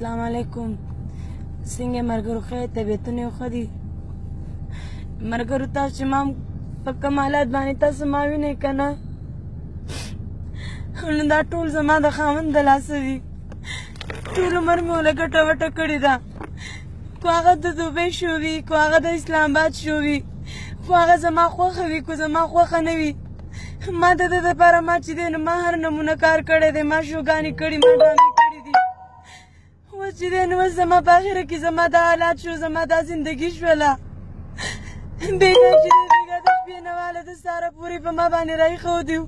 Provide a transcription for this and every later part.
السلام علیکم. څنګه ملګرو ښه طبیعتونه یې ښه دي؟ ملګرو تاسو چې ما په کوم حالت باندې تاسو ما وینئ که نه، نو دا ټول زما د خاوند د لاسه دي. ټول عمر مې ورله ګټه وټه کړې ده، کو هغه د دوبۍ شو وي، کو هغه د اسلام آباد شو وي، خو هغه زما خوښه وي، کو زما خوښه نه وي. ما د ده دپاره ما چې دی نو ما هر نمونه کار کړی دی، ما شوګانې کړي، ما ډرامې کړي دي. اوس چې دی نو اوس زما په اخره کې زما دا حالات شو، زما دا زندګي شوله. بېګا چې دی بېګا د شپې نه واله د سهاره پورې په ما باندې راایښودي وو.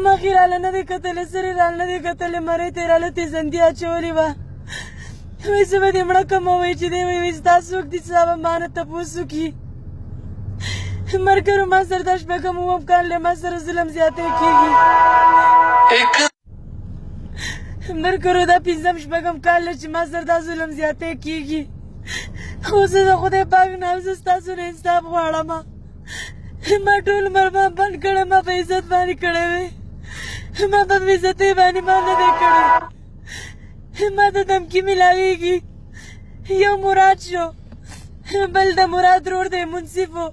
مخې راله نه دی کتلی، سرې راله نه دی کتلی، مرۍ ته یې راله تېزندي اچولې وه. وایي زه به دې مړه کړم. وایي چې دی وایي ستا څوک دي چې به ما نه تپوس وکړي. ملګرو ما سره دا شپږم اووم کال دی، ما سره ظلم زیاتی کېږي. ملګرو دا پنځم شپږم کال دی چې ما سره دا ظلم زیاتی کېږي. خو زه د خدای پاک نه زه ستاسو نه انصاف غواړم. ما ټول عمر ما بند کړی، ما په عزت باندې کړی وی، ما په بې عزتۍ باندې ما نه دی کړی. ما ته دمکي میلاویږي. یو مراد شو، بل د مراد رور دی منصف و،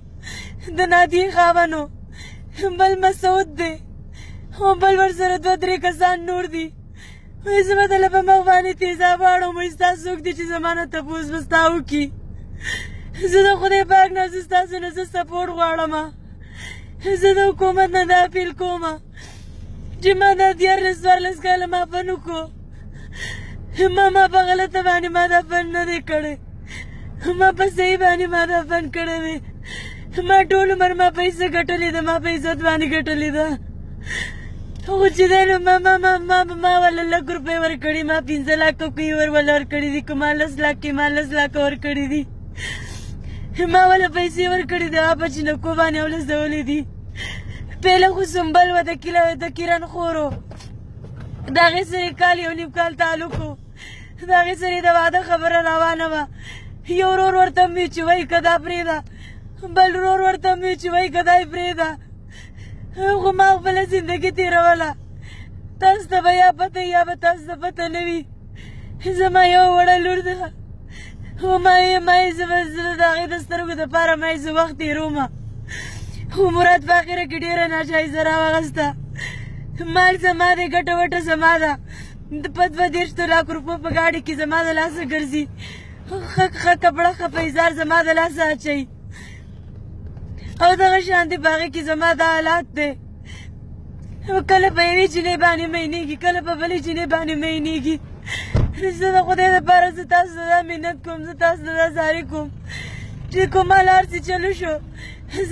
د نادیې خاوند و، بل مسعود دی، او بل ورسره دوه درې کسان نور دي. وایي زه به دله په مخ باندې تیزاب واړم. وایي ستا څوک دی چې زما نه تپوس به ستا وکړي؟ زه د خدای پاک نه زه ستاسو نه زه سپورټ غواړم. زه د حکومت نه دا اپیل کوم چې ما دا 14 کاله ما فن وکړو. ما په غلطه باندې ما دا فن نه دی کړی، ما په صحیح باندې ما دا فن کړی دی. ما ټول عمر ما پیسې ګټلې ده، ما په عزت باندې ګټلې ده. خو چې دی نو ما وله 1,00,000 روپۍ ورکړي، ما 15 لکه کوي وله ورکړي دي، که ما 10 لکه ما 10 لکه ورکړي دي. ما وله پیسې ورکړي دي، هغه په چینکو باندې ولزولې دي. پهله خو سنبل وه د کیرن خور و، د هغې سره یې کال یو نیم کال تعلق و، د هغې سره یې د واده خبره روانه وه. یو ورور ورته هم وي چې وایي که دا پرېږده، بل ورور ورته هم وي چې وایي که دا یې پرېږده. خو ما خپله زندګي تېروله. تاسو ته به یا پته یا به تاسو ته پته نه وي. زما یو وړه لور ده، خو ما یې زه د هغې د سترګو دپاره ما یې زه وخت تېروم. خو مراد په اخره کې ډېره ناجایزه راواغسته. مال زما دی، ګټه وټه زما ده. د 25 لکه روپو په ګاډۍ کې زما د لاسه ګرځي. ښه کپړه ښه پیزار زما د لاسه اچوي. او دغه شانتې په هغې کې زما دا حالات دی. کله په یوې جینۍ باندې مینېږي، کله په بلې جینۍ باندې مینېږي. زه د خدای دپاره زه تاسو ته دا منت کوم، زه تاسو ته دا زارۍ کوم چې کوم حال هر څه چلو شو،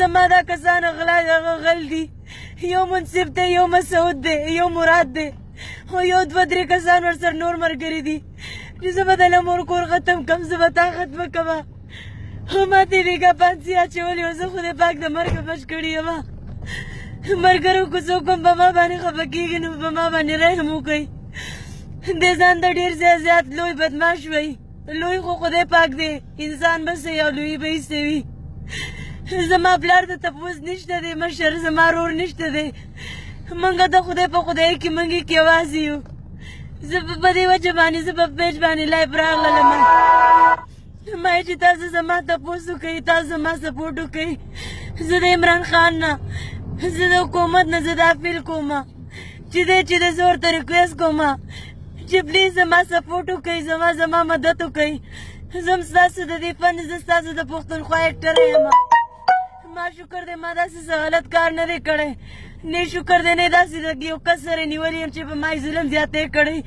زما دا کسان غل دي. یو منصف دی، یو مسعود دی، یو مراد دی، او یو 2-3 کسان ورسره نور ملګري دي چې زه به دله مور کور ختم کړم، زه به تا ختمه کړمه. ما ته یې بېګا پانسي اچولې وه، زه خدای پاک د مرګه بچ کړې یم. ملګرو که څوک هم په ما باندې خفه کېږي نو په ما باندې رحم وکړئ. دې ځان ته ډېر زیات لوی بدماش وی. لوی خو خدای پاک دی، انسان به څه او لوی به هېڅ وي. زما پلار د تپوس نشته دی، مشر زما رور نشته دی. موږ د خدای په خدایۍ کې موږ کې یوازې یو. زه په دې وجه باندې زه په پیج باندې لایف راغلم. ما یې چې تاسو زما تپوس وکړئ، تاسو زما سپورټ وکړئ. زه د عمران خان نه، زه د حکومت نه زه دا اپیل کوم چې دی زه ورته ریکویسټ کوم چې پلیز زما سپورټ وکړئ، زما مدد وکړئ. زه هم ستاسو د دې فن، زه ستاسو د پښتونخوا اکټره یم. ما شکر دی ما داسې څه غلط کار نه دی کړی، نه شکر دی نه داسې یو کس سره نیولی یم چې په ما یې ظلم زیاتی کړی،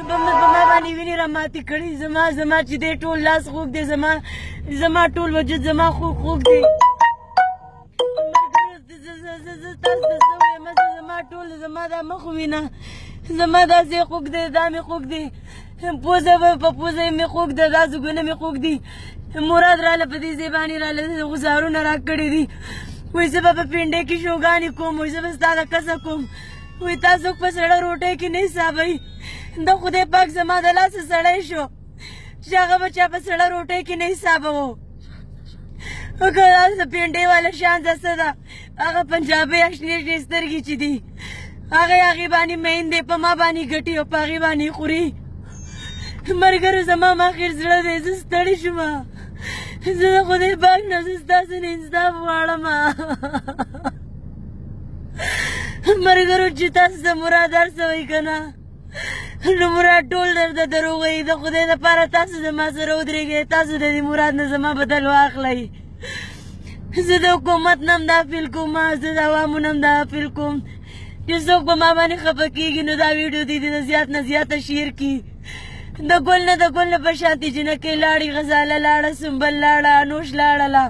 په ما باندې وینې راماتې کړي. زما چې دی ټول لاس خوږ دی، زما ټول وجود زما خوږ دی. زه تاسو ته څه وایم، زما ټول زما دا مخ وینه، زما دا ځای خوږ دی، دا مې خوږ دی، په پوزه مې خوږ ده، دا زګونه مې خوږ دي. مراد راله په دې ځای باندې راله غزارونه راکړي دي. وایي زه به په پنډۍ کې شوګانې کوم، وایي زه به ستا د کسه کوم. وایي تاسو په سړه روټۍ کې نه حسابوئ. د خدای پاک زما د لاسه سړی شو چې هغه به چا په سړه روټۍ کې نه حسابوو. که د پنډۍ والا شان ده څه ده، هغه پنجابۍ شنې شنې سترګې چې دي هغې باندې مین دی، په ما باندې ګټي او په هغې باندې خوري. ملګرو زما ماخیر زړه دی زه ستړې شوم زه د خدای پاک نه زه ستاسو نه انصاف غواړم ملګرو چې تاسو د مراد هر څه وایي که نه نو مراد ټول درته دروغ وایي د خدای دپاره تاسو زما سره ودرېږئ تاسو د دې مراد نه زما بدل واخلئ زه د حکومت نه هم دا اپیل کوم زه د عوامو نه هم دا اپیل کوم چې څوک په ما باندې خفه کېږي نو دا ویډیو دې د زیات نه زیاته شیر کړي د ګل نه په شانتې جنکۍ لاړې غزاله لاړه سنبل لاړه انوش لاړله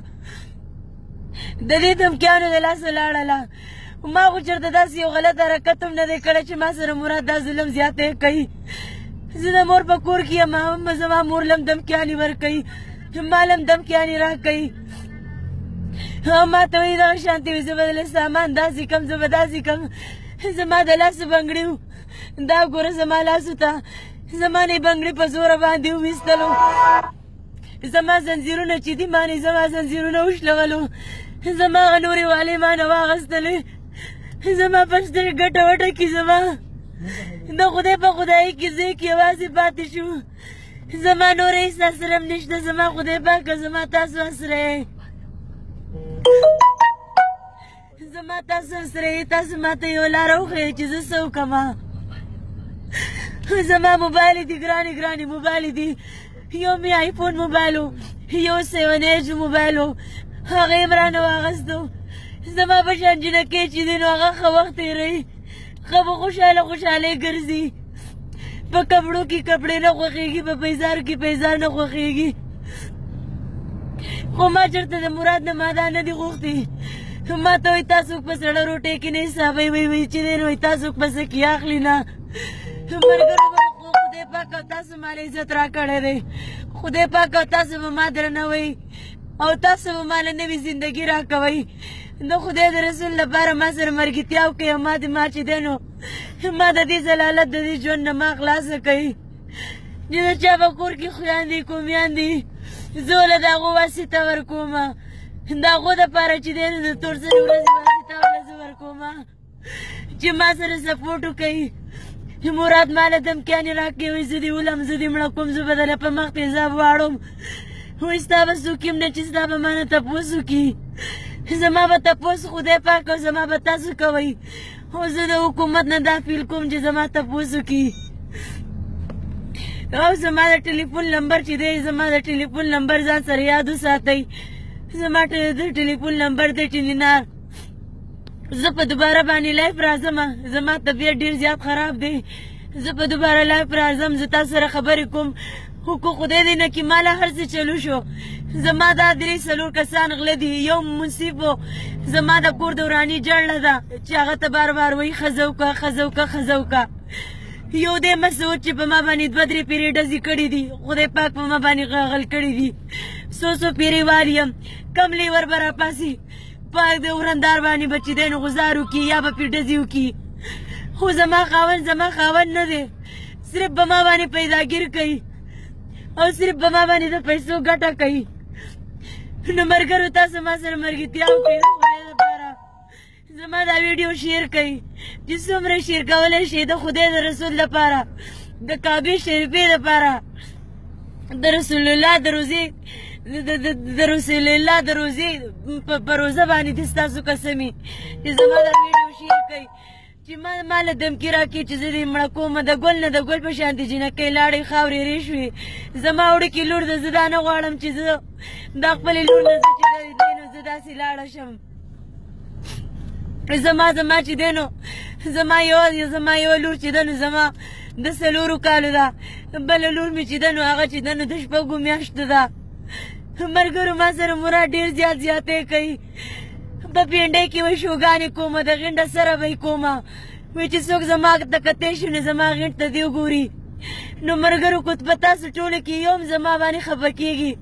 د دې دمکیانو د لاسه لاړله ما خو چېرته داسې یو غلط حرکت هم نه دی کړی چې ما سره مراد دا ظلم زیاتی کوي زه د مور په کور کې یم زما مور لم دمکیانې ورکوي ما لم دمکیانې راکوي ما ته وایي دغه شانتې وي زه به دله سامان داسې کم زه به داسې کم زما د لاسو بنګړي و دا ګوره زما لاسو ته زما نه بنګړي په زوره باندې وویستلو زما زنځیرونه چې دي ما نه زما زنځیرونه وشلولو زما هغه نورې والې ما نه واغېستلې زما په سترګې ګټه وټه کې زما د خدای په خدایي کې زه کې یوازې پاتې شو زما نور هېڅ اسره هم نشته زما خدای پاکه زما تاسو اسره یې زما تاسو اسره یې تاسو ما ته یوه لاره وښیئ چې زه څه وکړم زما موبایل دي ګرانې موبایل دي یو مې آیفون موبایل و یو 7 موبایل و هغه یې م رانه واغېستو زما په شان جنکۍ چې دی نو هغه ښه وخت تېروي ښه به خوشحالۍ ګرځي په کپړو کې کپړې نه خوښېږي په پیزارو کې پیزار نه خوښېږي خو ما چېرته د مراد نه ما دا نه دي غوښتي ما ته وایي تاسو په سړه روټۍ کې نه حسابوئ وایي چې دی نو وایي تاسو په څه کې اخلي نه ملګرو خدای پاک او تاسو ماله عزت راکړی دی خدای پاک او تاسو به ما درنوئ او تاسو به ماله نوې زندګي راکوئ د خدای د رسول لپاره ما سره مرګتیا وکړئ او ما چې دی نو ما د دې ضلالت د دې ژوند نه ما خلاصه کوئ چې د چا په کور کې خویندې کومیان دي زه له د هغو واسطه ورکوم د هغو دپاره چې دی نو د تورسرې ورځې واسطه وله زه ورکوم چې ما سره سپورټ وکوي مراد ماله دمکیانې راکړې وایي زه دې ولم زه دې مړه کوم زه به دله په مخ تیزاب واړم وایي ستا به څوک یم نه چې ستا به ما نه تپوس وکړي زما به تپوس خدای پاک او زما به تاسو کوئ خو زه د حکومت نه دا فیل کوم چې زما تپوس وکړي او زما د ټلیفون نمبر چې دی زما د ټلیفون نمبر ځان سره یاد وساتئ زما د ټلیفون نمبر دی ټینینار زه په دوباره باندې لایف راځم زما طبیعت ډېر زیات خراب دی زه په دوباره لایف راځم زه تاسو سره خبرې کوم خو که خدای دې نه کړي ما له هر څه چلو شو زما دا 3-4 کسان غله دي یو منصف و زما د کور د وراني جړله ده چې هغه ته بار وایي ښځه وکړه یو دی مسعود چې په ما باندې 2-3 پیرې ډزې کړي دي خدای پاک په ما باندې غل کړي دي څو پیرې وال یم کم لیور به راپاسي پاک د ورندار باندې به چې دی نو غزار وکړي یا به پرې ډزې وکړي خو زما خاوند نه دی صرف به ما باندې پیداګیر کوي او صرف په ما باندې د پیسو ګټه کوي نو ملګرو تاسو ما سره ملګرتیا وکړئ د خدای لپاره زما دا ویډیو شیر کړئ چې څومره شیر کولی شئ د خدای د رسول لپاره د کعبې شریفې لپاره د رسول الله د روزې په روزه باندې دې ستاسو قسمي چې زما دا ویډیو شیر کړئ چې ما له دمکي راکړي چې زه دې مړه کوم د ګل نه د ګل په شانتې جنکۍ لاړې خاورې رې شوې زما وړوکې لور ده زه دا نه غواړم چې زه دا خپلې لور نه زه چې دی نو زه داسې لاړه شم زما چې دی نو زما یوه لور چې ده نو زما د 4 کالو ده بله لور مې چې ده نو هغه چې ده نو د 6 میاشتو ده ملګرو ما سره مراد ډېر زیاتې کوي په پینډۍ کې وایي شوګانې کومه د غینډه سره به یې کومه وایي چې څوک زما ته کتی شي نو زما غینډ ته دې وګوري نو ملګرو که په تاسو ټولو کې یو هم زما باندې خفه کېږي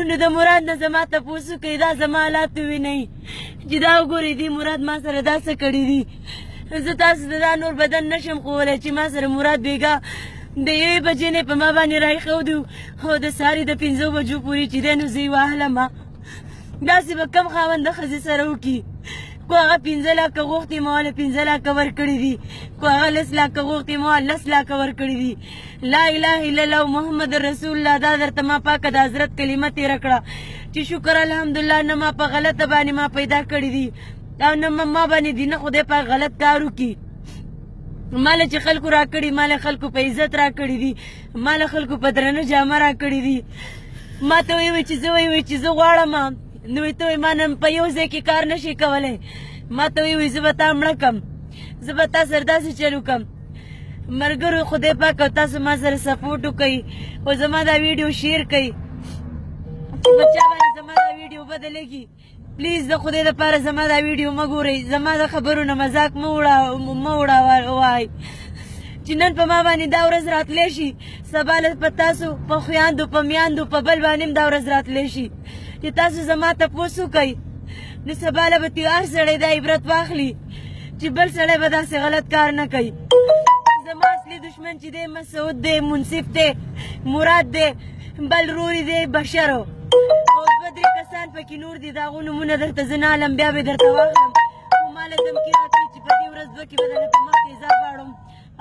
نو د مراد نه زما تپوس وکړئ دا زما حالات ووینئ چې دا وګورئ دې مراد ما سره دا څه کړي دي زه تاسو ته دا نور بدن نشم ښوولی چې ما سره مراد بېګا د 1 بجې نه په ما باندې راایښودي او د سهاري د 5 بجو پورې چې دی نو زه یې وهلم داسې به کم خاوند د ښځې سره وکړي کو هغه 15 لکه غوښتي ما له 15 لکه ورکړي دي کو هغه 10 لکه غوښتي ما 10 لکه ورکړي دي لا اله الا الله محمد رسول الله دا درته ما پاکه د حضرت کلمه تېره کړه چې شکر الحمدلله نه ما په غلطه باندې ما پیدا کړي دي او نه ما باندې دي نه خدای پاک غلط کار وکړي ماله چې خلکو را کړي ماله خلکو په عزت را کړي دي ماله خلکو په درنه جامه را کړي دي ما ته ویوي چې زه ویوي چې زه غواړم نو ته وایي ما نن په یو ځای کې کار نشي کولی ما ته ویوي زه به تا مړه کړم زه به تا سره داسې چل وکړم ملګرو خدای پاک او تاسو ما سره سپورټ وکوئ او زما دا ویډیو شیر کړئ چې په چا باندې زما دا ویډیو بدلېږي پلیز د خدای دپاره زما دا ویډیو مه ګورئ زما د خبرو نه مذاق مه وړوئ چې نن په ما باندې دا ورځ راتلی شي سبا له په تاسو په خویاندو په میاندو په بل باندې هم دا ورځ راتلی شي چې تاسو زما تپوس وکئ نو سبا له به هر سړی دا عبرت واخلي چې بل سړی به داسې غلط کار نه کوي زما اصلي دشمن چې دی مسعود دی منصف دی مراد دی بل روری دی بشرو او دوه درې کسان پکې نور دي د هغو نومونه درته زه نه علم بیا به درته واخلم خو ما له دمکې راکړي چې په دې ورځ دوه کې به درنه په مخ کې ځا غواړم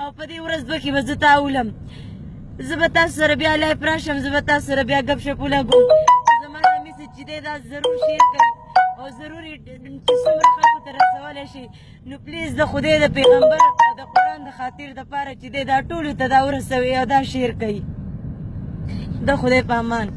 او په دې ورځ دوه کې به زه تا اولم زه به تاسو سره بیا لایف راشم زه به تاسو سره بیا ګپ شپ ولګوم زما دا میسج چې دی دا ضرور شیر کړئ او ضروري چې څومره خلکو ته رسولی شي نو پلیز د خدای د پیغمبر او د قرآن د خاطر دپاره چې دی دا ټولو ته دا ورسوئ او دا شیر کوي د خدای په امان